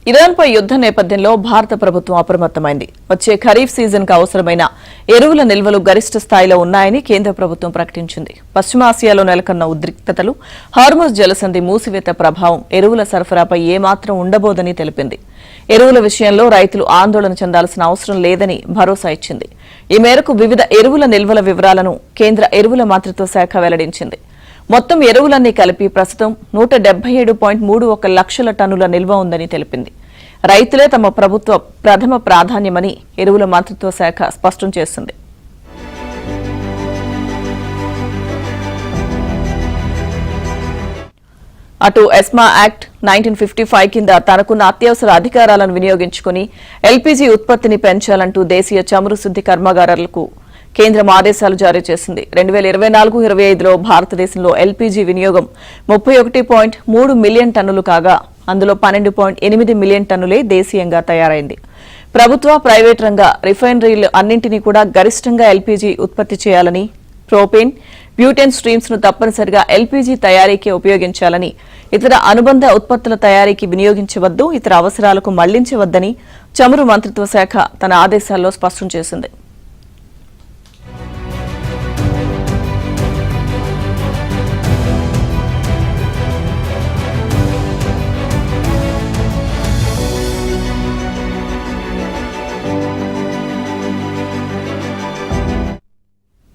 ఇరాన్పై యుద్ధ నేపథ్యంలో భారత ప్రభుత్వం అప్రమత్తమైంది. వచ్చే ఖరీఫ్ సీజన్కు అవసరమైన ఎరువుల నిల్వలు గరిష్ట స్థాయిలో ఉన్నాయని కేంద్ర ప్రభుత్వం ప్రకటించింది. పశ్చిమాసియాలో నెలకొన్న ఉద్రిక్తతలు, హార్ముజ్ జలసంధి మూసివేత ప్రభావం ఎరువుల సరఫరాపై ఏమాత్రం ఉండబోదని తెలిపింది. ఎరువుల విషయంలో రైతులు ఆందోళన చెందాల్సిన అవసరం లేదని భరోసా ఇచ్చింది. ఈ మేరకు వివిధ ఎరువుల నిల్వల వివరాలను కేంద్ర ఎరువుల మంత్రిత్వ శాఖ వెల్లడించింది. మొత్తం ఎరువులన్నీ కలిపి ప్రస్తుతం 177.31 లక్షల టన్నుల నిల్వ ఉందని తెలిపింది. రైతులే తమ ప్రభుత్వ ప్రథమ ప్రాధాన్యమని ఎరువుల మంత్రిత్వ శాఖ స్పష్టం చేసింది. అటు ఎస్మా యాక్ట్ 1955 కింద తనకున్న అత్యవసర అధికారాలను వినియోగించుకుని ఎల్పీజీ ఉత్పత్తిని పెంచాలంటూ దేశీయ చమురు శుద్ధి కర్మాగారాలకు కేంద్రం ఆదేశాలు జారీ చేసింది. 2024-25లో భారతదేశంలో ఎల్పీజీ వినియోగం 31.3 మిలియన్ టన్నులు కాగా అందులో 12.8 మిలియన్ టన్నులే దేశీయంగా తయారైంది. ప్రభుత్వ, ప్రైవేట్ రంగ రిఫైనరీలు అన్నింటినీ కూడా గరిష్టంగా ఎల్పీజీ ఉత్పత్తి చేయాలని, ప్రోపేన్, బ్యూటేన్ స్ట్రీమ్స్ ను తప్పనిసరిగా ఎల్పీజీ తయారీకి ఉపయోగించాలని, ఇతర అనుబంధ ఉత్పత్తుల తయారీకి వినియోగించవద్దు, ఇతర అవసరాలకు మళ్లించవద్దని చమురు మంత్రిత్వ శాఖ తన ఆదేశాల్లో స్పష్టం చేసింది.